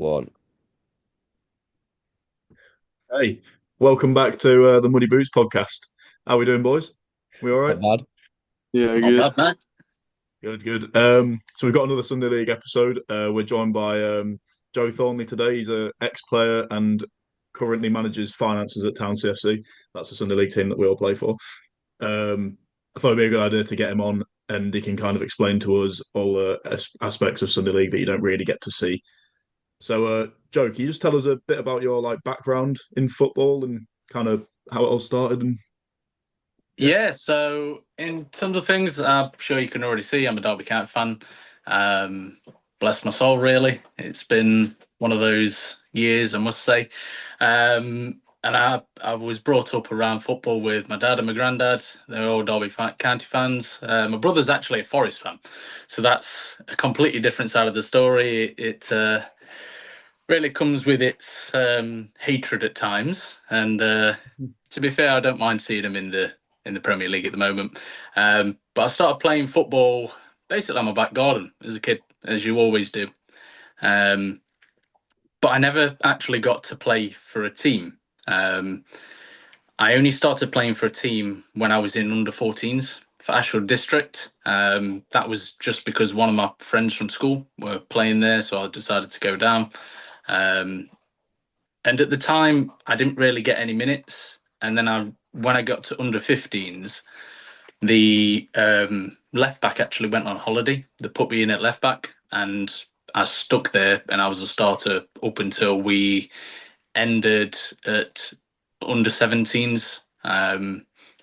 One. Hey, welcome back to the Muddy Boots podcast. How we doing, boys? We all right? Not bad. Yeah, Not good, bad, man. good. So we've got another Sunday League episode. We're joined by Joe Thornley today. He's a ex-player and currently manages finances at Town CFC. That's the Sunday League team that we all play for. I thought it'd be a good idea to get him on, and he can kind of explain to us all the aspects of Sunday League that you don't really get to see. So, Joe, can you just tell us a bit about your background in football and kind of how it all started? And yeah, Yeah, so in terms of things, I'm sure you can already see I'm a Derby County fan. Um, Bless my soul, really. It's been one of those years, I must say. And I was brought up around football with my dad and my granddad. They're all County fans. My brother's actually a Forest fan, so that's a completely different side of the story. It really comes with its hatred at times, and to be fair, I don't mind seeing them in the Premier League at the moment. But I started playing football basically on my back garden as a kid, as you always do. Um, but I never actually got to play for a team. Um, I only started playing for a team when I was in under 14s for Ashfield District. That was just because one of my friends from school were playing there, so I decided to go down. Um, and at the time, I didn't really get any minutes. And then when I got to under 15s, the left back actually went on holiday. They put me in at left back, and I stuck there, and I was a starter up until we ended at under 17s.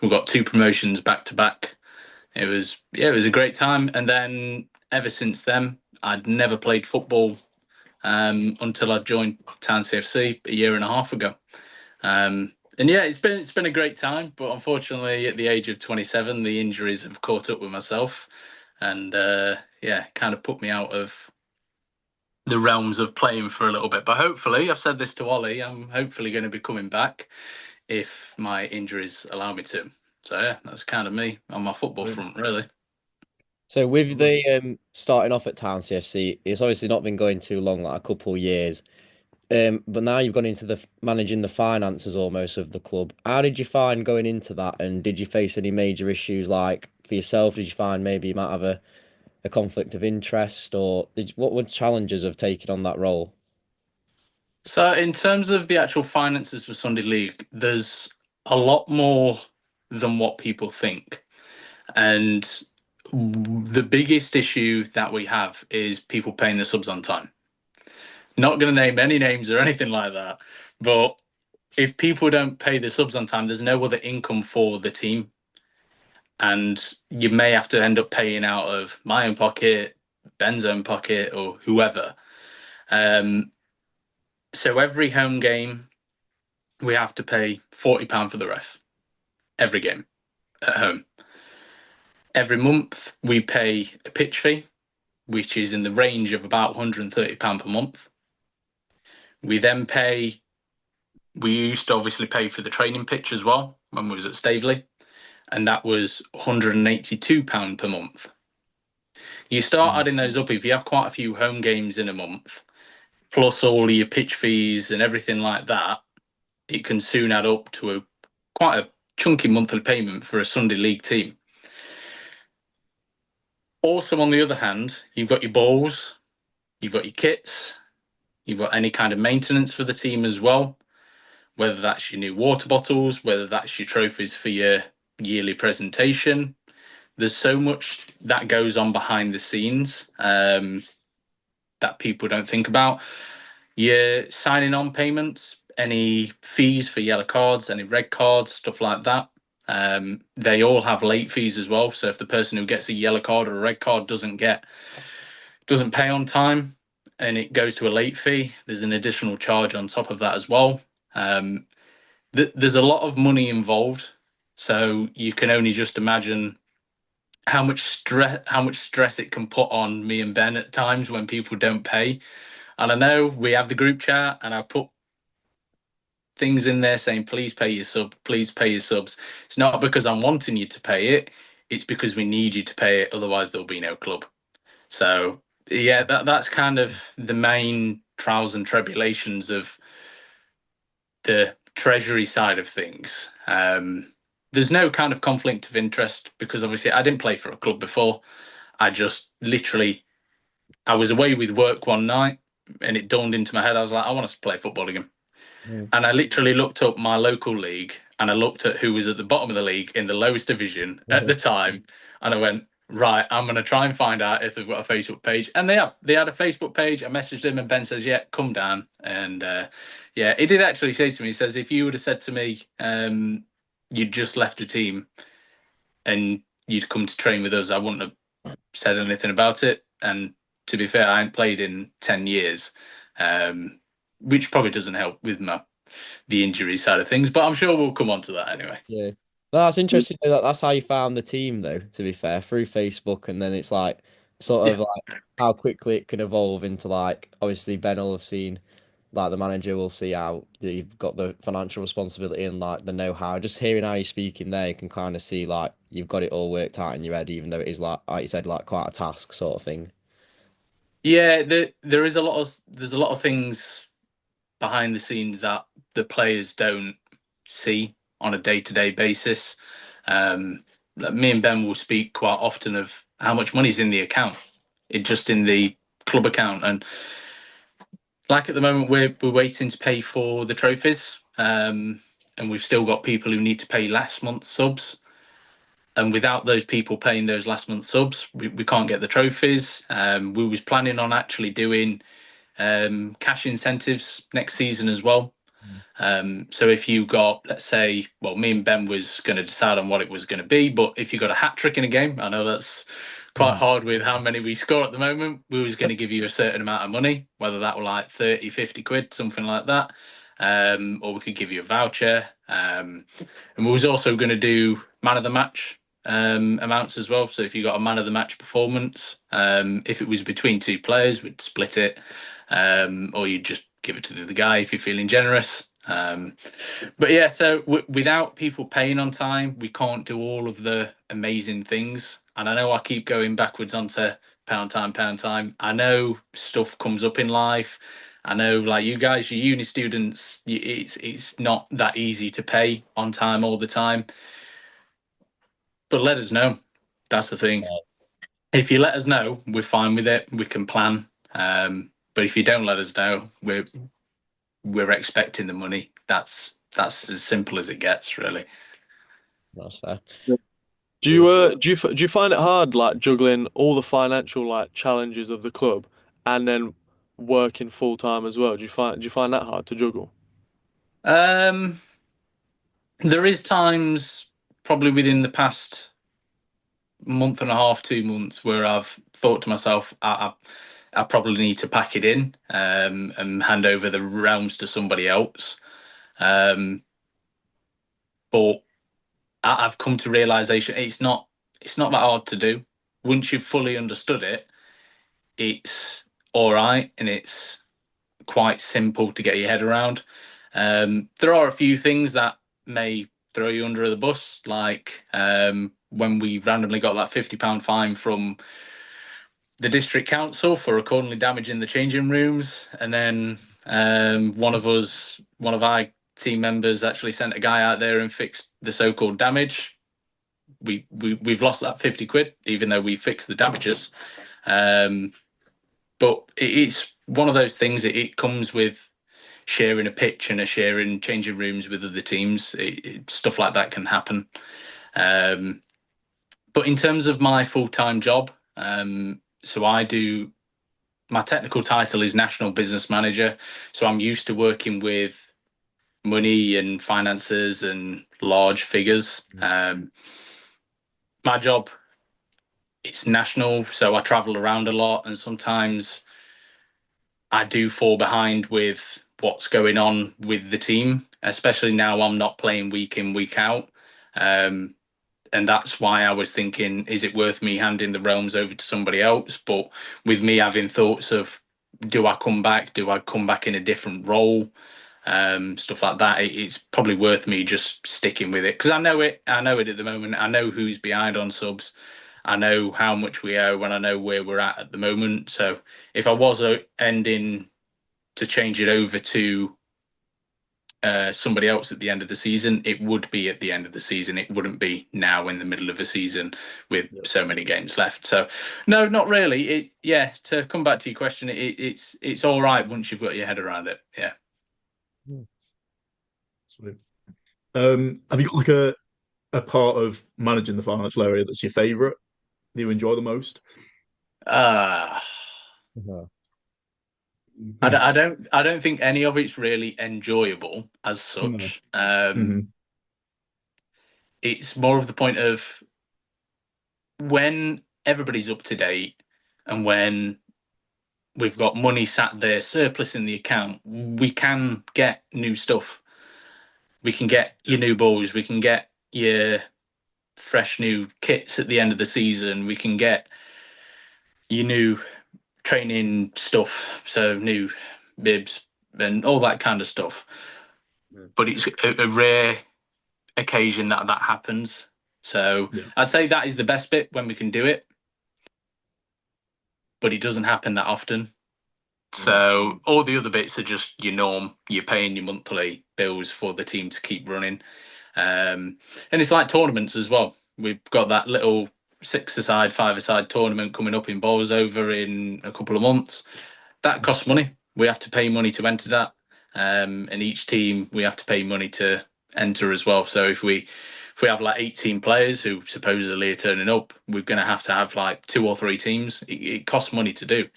We got two promotions back to back. It was a great time. And then ever since then, I'd never played football until I joined Town CFC a year and a half ago. And yeah, it's been a great time, but unfortunately, at the age of 27, the injuries have caught up with myself, and yeah, kind of put me out of the realms of playing for a little bit. But hopefully, I've said this to Ollie, I'm hopefully going to be coming back if my injuries allow me to. So yeah, that's kind of me on my football front, really. So with the starting off at Town CFC, it's obviously not been going too long, like a couple of years. But now you've gone into the managing the finances almost of the club. How did you find going into that? And did you face any major issues like for yourself? Did you find maybe you might have a conflict of interest, or what were challenges of taking on that role? So in terms of the actual finances for Sunday League, there's a lot more than what people think. And the biggest issue that we have is people paying the subs on time. Not going to name any names or anything like that, but if people don't pay the subs on time, there's no other income for the team, and you may have to end up paying out of my own pocket, Ben's own pocket, or whoever. Um, so every home game, we have to pay £40 for the ref every game at home. Every month, we pay a pitch fee, which is in the range of about £130 per month. We then pay, we used to obviously pay for the training pitch as well when we was at Staveley, and that was £182 per month. You start Mm. adding those up, if you have quite a few home games in a month, plus all your pitch fees and everything like that, it can soon add up to quite a chunky monthly payment for a Sunday League team. Also, on the other hand, you've got your balls, you've got your kits, you've got any kind of maintenance for the team as well, whether that's your new water bottles, whether that's your trophies for your yearly presentation. There's so much that goes on behind the scenes that people don't think about. Your signing on payments, any fees for yellow cards, any red cards, stuff like that. They all have late fees as well. So if the person who gets a yellow card or a red card doesn't pay on time and it goes to a late fee, there's an additional charge on top of that as well. There's a lot of money involved, so you can only just imagine how much stress it can put on me and Ben at times when people don't pay. And I know we have the group chat, and I put things in there saying, please pay your sub, please pay your subs. It's not because I'm wanting you to pay it, it's because we need you to pay it, otherwise there'll be no club. So yeah, that's kind of the main trials and tribulations of the treasury side of things. There's no kind of conflict of interest because obviously I didn't play for a club before. I just literally, I was away with work one night and it dawned into my head. I was like, I want to play football again. And I literally looked up my local league and I looked at who was at the bottom of the league in the lowest division at the time. And I went, right, I'm going to try and find out if they've got a Facebook page. And they have. They had a Facebook page. I messaged them and Ben says, yeah, come down. And yeah, he did actually say to me, he says, if you would have said to me, you'd just left the team and you'd come to train with us, I wouldn't have said anything about it. And to be fair, I ain't played in 10 years, which probably doesn't help with the injury side of things, but I'm sure we'll come on to that anyway. Yeah. No, that's interesting. That's how you found the team, though, to be fair, through Facebook. And then it's like sort of like how quickly it can evolve into like, obviously, Ben will have seen, like, the manager will see how you've got the financial responsibility and like the know-how. Just hearing how you're speaking there, you can kind of see like you've got it all worked out in your head, even though it is like you said, like quite a task sort of thing. Yeah, there's a lot of things behind the scenes that the players don't see on a day-to-day basis. Me and Ben will speak quite often of how much money's in the account, just in the club account, and like at the moment we're waiting to pay for the trophies, and we've still got people who need to pay last month's subs. And without those people paying those last month's subs, we can't get the trophies. We was planning on actually doing cash incentives next season as well. So if you got, let's say, well, me and Ben was going to decide on what it was going to be, but if you got a hat trick in a game, I know that's quite hard with how many we score at the moment, we was going to give you a certain amount of money, whether that were like 30, 50 quid, something like that. Or we could give you a voucher. And we was also going to do man of the match amounts as well. So if you got a man of the match performance, if it was between two players, we'd split it, or you'd just give it to the other guy if you're feeling generous. But yeah, so without people paying on time, we can't do all of the amazing things. And I know I keep going backwards onto pound time. I know stuff comes up in life. I know, like you guys, your uni students, it's not that easy to pay on time all the time. But let us know. That's the thing. If you let us know, we're fine with it. We can plan. But if you don't let us know, we're expecting the money. That's as simple as it gets, really. That's fair. Do you find it hard, like juggling all the financial like challenges of the club and then working full time as well? Do you find that hard to juggle? There is times, probably within the past month and a half, 2 months, where I've thought to myself, I probably need to pack it in and hand over the realms to somebody else. But I've come to realization it's not that hard to do. Once you've fully understood it, it's all right and it's quite simple to get your head around. There are a few things that may throw you under the bus, like when we randomly got that £50 fine from the district council for accordingly damaging the changing rooms, and then one of our team members actually sent a guy out there and fixed the so-called damage. We've lost that 50 quid, even though we fixed the damages. But it's one of those things. It comes with sharing a pitch and sharing changing rooms with other teams. Stuff like that can happen. But in terms of my full-time job, so my technical title is National Business Manager. So I'm used to working with money and finances and large figures. My job, it's national, so I travel around a lot, and sometimes I do fall behind with what's going on with the team, especially now I'm not playing week in, week out. And that's why I was thinking, is it worth me handing the realms over to somebody else? But with me having thoughts of, do I come back? Do I come back in a different role? Stuff like that. It's probably worth me just sticking with it because I know it at the moment. I know who's behind on subs. I know how much we owe and I know where we're at the moment. So if I was ending to change it over to somebody else at the end of the season, it would be at the end of the season. It wouldn't be now in the middle of a season with so many games left. So, no, not really. To come back to your question, it's all right once you've got your head around it. Yeah. Sweet. Have you got like a part of managing the financial area that's your favourite, that you enjoy the most? Uh-huh. I don't think any of it's really enjoyable as such. It's more of the point of when everybody's up to date and when we've got money sat there surplus in the account, we can get new stuff. We can get your new balls, we can get your fresh new kits at the end of the season, we can get your new training stuff, so new bibs and all that kind of stuff. But it's a rare occasion that happens. So I'd say that is the best bit when we can do it, but it doesn't happen that often. So all the other bits are just your norm. You're paying your monthly bills for the team to keep running. And it's like tournaments as well. We've got that little 6-a-side, 5-a-side tournament coming up in Bolsover in a couple of months. That costs money. We have to pay money to enter that. And each team, we have to pay money to enter as well. So if we have like 18 players who supposedly are turning up, we're going to have like 2 or 3 teams. It costs money to do.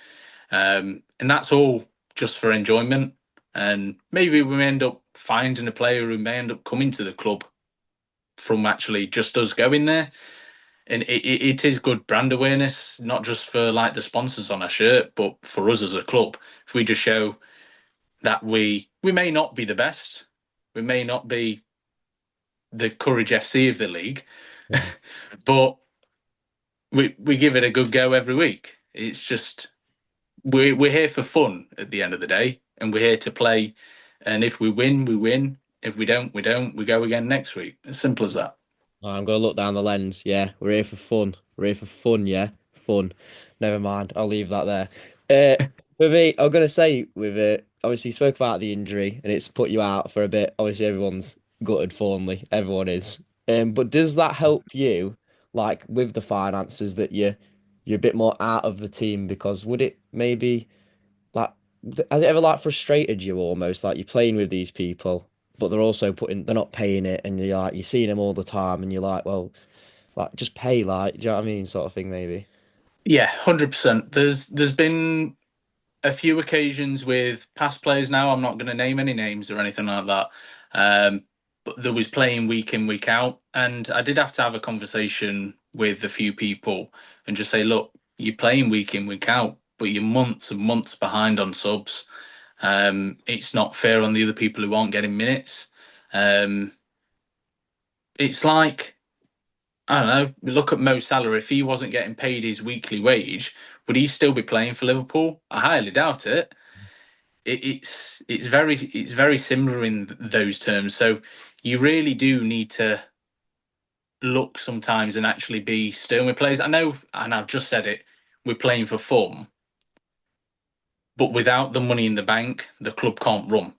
And that's all just for enjoyment. And maybe we may end up finding a player who may end up coming to the club from actually just us going there. And it is good brand awareness, not just for like the sponsors on our shirt, but for us as a club. If we just show that we may not be the best, we may not be the Courage FC of the league, but we give it a good go every week. It's just we're here for fun at the end of the day, and we're here to play. And if we win, we win. If we don't, we don't. We go again next week. As simple as that. I'm gonna look down the lens. Yeah, we're here for fun. We're here for fun. Yeah, fun. Never mind. I'll leave that there. For me, I'm gonna say with it. Obviously, you spoke about the injury and it's put you out for a bit. Obviously, everyone's gutted Thornley. Everyone is. But does that help you, like with the finances, that you're a bit more out of the team? Because would it maybe like has it ever like frustrated you almost like you're playing with these people, but they're not paying it, and you're seeing them all the time, and you're like, well, like just pay, like, do you know what I mean, sort of thing, maybe. Yeah, 100%. There's been a few occasions with past players now. I'm not going to name any names or anything like that. But there was playing week in, week out. And I did have to have a conversation with a few people and just say, look, you're playing week in, week out, but you're months and months behind on subs. It's not fair on the other people who aren't getting minutes. It's like, I don't know, look at Mo Salah. If he wasn't getting paid his weekly wage, would he still be playing for Liverpool? I highly doubt it. It's very similar in those terms. So you really do need to look sometimes and actually be stern with players. I know, and I've just said it, we're playing for fun, but without the money in the bank, the club can't run.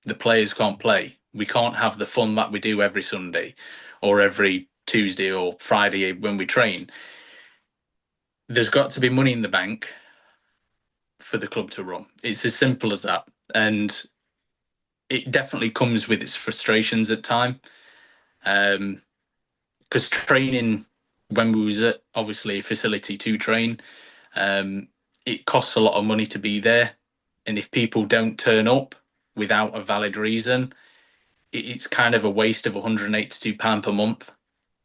The players can't play. We can't have the fun that we do every Sunday or every Tuesday or Friday when we train. There's got to be money in the bank for the club to run. It's as simple as that. And it definitely comes with its frustrations at time. Because training, when we was at obviously a facility to train, it costs a lot of money to be there. And if people don't turn up without a valid reason, it's kind of a waste of £182 per month.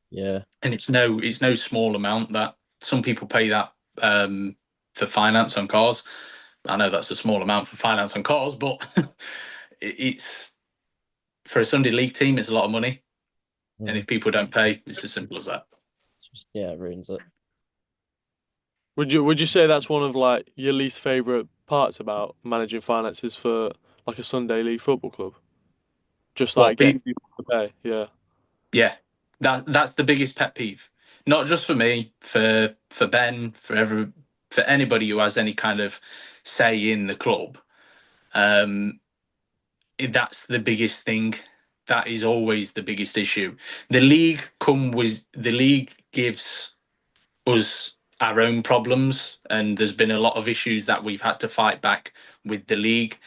Yeah. And it's no small amount. That some people pay that for finance on cars. I know that's a small amount for finance on cars, but it's for a Sunday League team, it's a lot of money. And if people don't pay, it's as simple as that. Yeah, it ruins it. Would you say that's one of like your least favorite parts about managing finances for like a Sunday League football club? Just Well, like getting people to pay, yeah. Yeah, that's the biggest pet peeve. Not just for me, for Ben, for anybody who has any kind of say in the club. That's the biggest thing. That is always the biggest issue. The league gives us our own problems, and there's been a lot of issues that we've had to fight back with the league.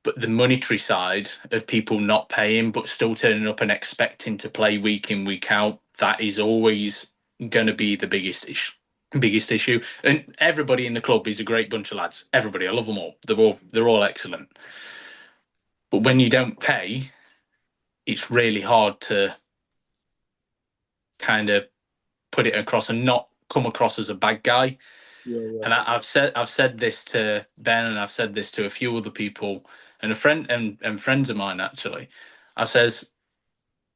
But the monetary side of people not paying but still turning up and expecting to play week in, week out, that is always going to be the biggest issue. And everybody in the club is a great bunch of lads. Everybody, I love them all. They're all excellent. But when you don't pay, it's really hard to kind of put it across and not come across as a bad guy. Yeah. And I've said this to Ben, and I've said this to a few other people, and a friend and friends of mine actually. I says,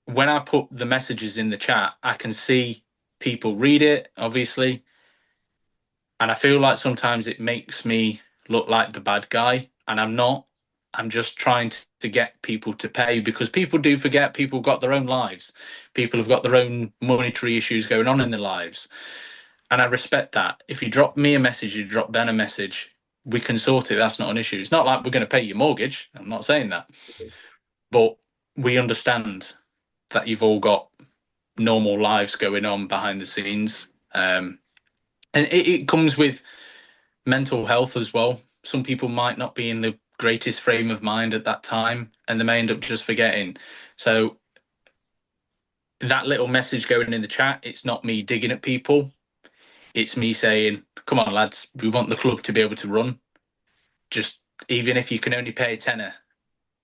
when I put the messages in the chat, I can see people read it, obviously, and I feel like sometimes it makes me look like the bad guy, and I'm not. I'm just trying to get people to pay, because people do forget. People got their own lives. People have got their own monetary issues going on in their lives. And I respect that. If you drop me a message, you drop Ben a message, we can sort it. That's not an issue. It's not like we're going to pay your mortgage. I'm not saying that. But we understand that you've all got normal lives going on behind the scenes. And it comes with mental health as well. Some people might not be in the greatest frame of mind at that time, and they may end up just forgetting. So that little message going in the chat, it's not me digging at people. It's me saying, come on, lads, we want the club to be able to run. Just even if you can only pay a tenner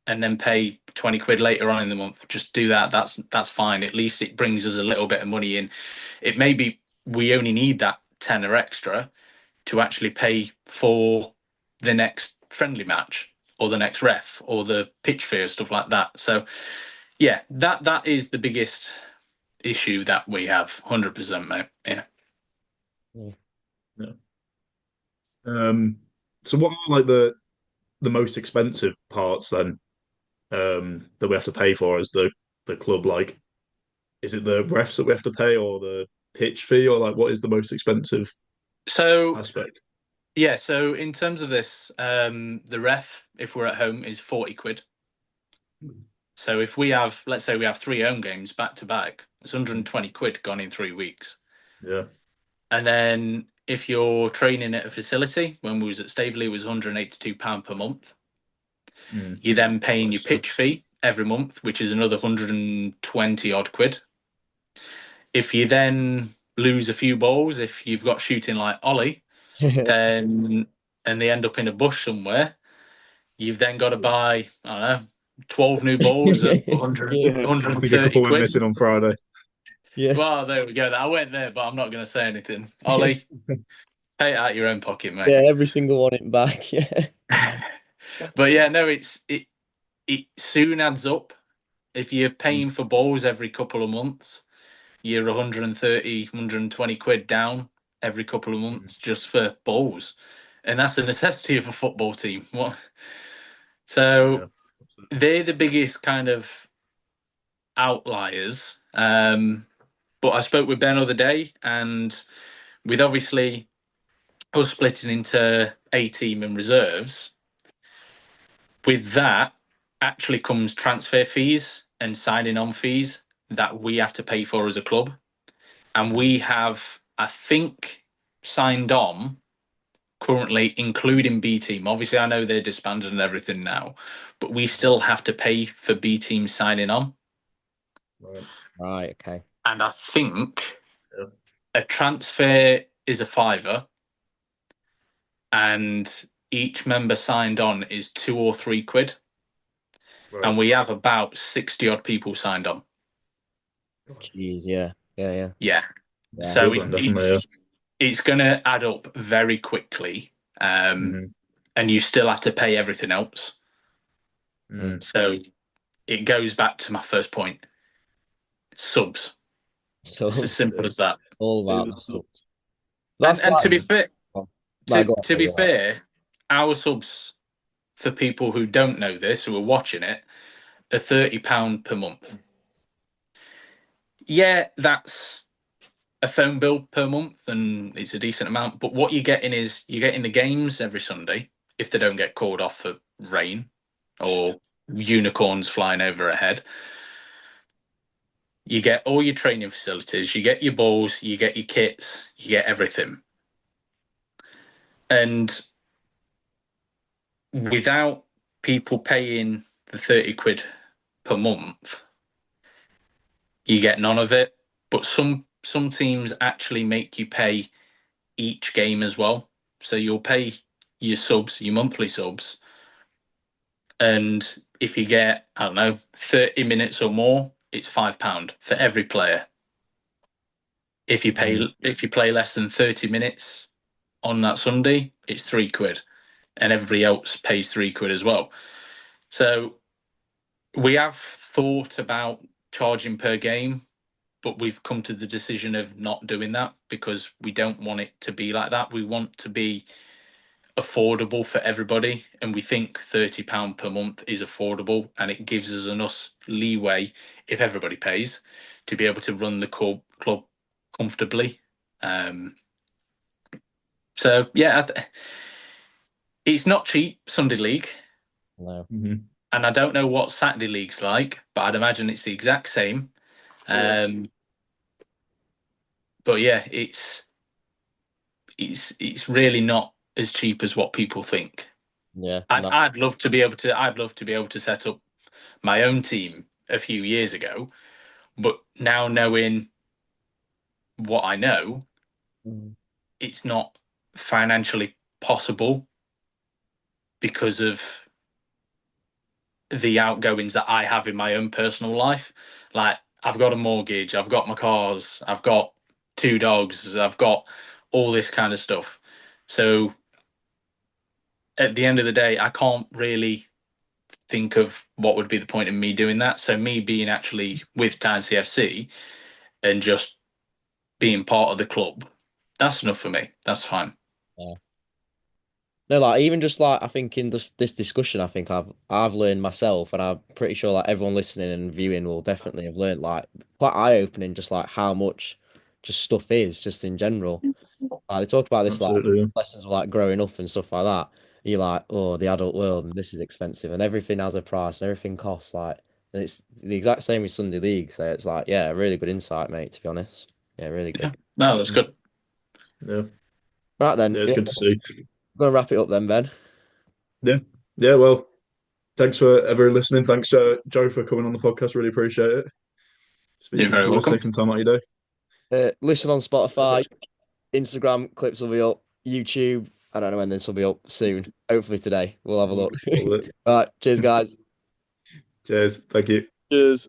and then pay 20 quid later on in the month, just do that. That's fine. At least it brings us a little bit of money in. It may be we only need that tenner extra to actually pay for the next friendly match or the next ref or the pitch fee, stuff like that. So yeah, that is the biggest issue that we have. 100%, mate. Yeah. So what are like the most expensive parts then that we have to pay for as the club? Like, is it the refs that we have to pay, or the pitch fee, or like what is the most expensive So aspect? yeah, so in terms of this, the ref, if we're at home, is 40 quid. So if we have, let's say we have 3 home games back to back, it's 120 quid gone in 3 weeks. Yeah. And then if you're training at a facility, when we was at Staveley, it was £182 per month. You're then paying your pitch fee every month, which is another 120 odd quid. If you then lose a few balls, if you've got shooting like Ollie, then and they end up in a bush somewhere, you've then got to buy, I don't know, 12 new balls at 100, I think a 130 couple went quid. missing on Friday. Yeah. Well, there we go. I went there, but I'm not going to say anything. Ollie, pay it out your own pocket, mate. Yeah, every single one in back. Yeah. But yeah, no, it soon adds up. If you're paying for balls every couple of months, you're 130, 120 quid down every couple of months just for balls. And that's a necessity of a football team. So they're the biggest kind of outliers. But I spoke with Ben the other day, and with obviously us splitting into A team and reserves, with that actually comes transfer fees and signing on fees that we have to pay for as a club. And we have, I think, signed on currently, including B team. Obviously, I know they're disbanded and everything now, but we still have to pay for B team signing on. Right. Okay. And I think a transfer is a £5, and each member signed on is 2 or 3 quid. Right. And we have about 60 odd people signed on. Jeez. Yeah. Yeah. Yeah. Yeah. So Well done, definitely, it's going to add up very quickly. And you still have to pay everything else. So it goes back to my first point. Subs. So It's as simple as that. all about the subs. And to be fair, go to be fair, our subs, for people who don't know this, who are watching it, are £30 per month. Yeah, that's a phone bill per month, and it's a decent amount. But what you're getting is you're getting the games every Sunday, if they don't get called off for rain or unicorns flying overhead. You get all your training facilities, you get your balls, you get your kits, you get everything. And without people paying the 30 quid per month, you get none of it. But some teams actually make you pay each game as well. So you'll pay your subs, your monthly subs. And if you get, I don't know, 30 minutes or more, it's £5 for every player. If you play less than 30 minutes on that Sunday, it's 3 quid. And everybody else pays 3 quid as well. So we have thought about charging per game, but we've come to the decision of not doing that because we don't want it to be like that. We want to be affordable for everybody, and we think £30 per month is affordable, and it gives us enough leeway if everybody pays to be able to run the club comfortably. So yeah, it's not cheap, Sunday League. No. Mm-hmm. And I don't know what Saturday League's like, but I'd imagine it's the exact same. But yeah, it's really not as cheap as what people think. Yeah. I'd love to be able to set up my own team a few years ago, but now knowing what I know, it's not financially possible because of the outgoings that I have in my own personal life. Like, I've got a mortgage, I've got my cars, I've got 2 dogs, I've got all this kind of stuff. So at the end of the day, I can't really think of what would be the point in me doing that. So me being actually with Tynesy FC and just being part of the club, that's enough for me. That's fine. Yeah. No, like even just like I think in this discussion, I think I've learned myself, and I'm pretty sure like everyone listening and viewing will definitely have learned like quite eye-opening, just like how much just stuff is just in general. Like they talk about this like Absolutely, yeah. lessons of like growing up and stuff like that. You're like, oh, the adult world, and this is expensive, and everything has a price, and everything costs. Like, and it's the exact same with Sunday League. So it's like, yeah, really good insight, mate. To be honest, yeah, really Yeah. good. No, that's good. Yeah. Right then, Yeah, it's good to see. I'm gonna wrap it up then, Ben. Yeah. Yeah, well, thanks for everyone listening. Thanks, Joe, for coming on the podcast. Really appreciate it. You're Speaking very to us, welcome. taking time out of your day. Listen on Spotify, Perfect. Instagram clips will be up, YouTube. I don't know when this will be up soon. Hopefully today. We'll have a look. All of it. All right, cheers, guys. Cheers. Thank you. Cheers.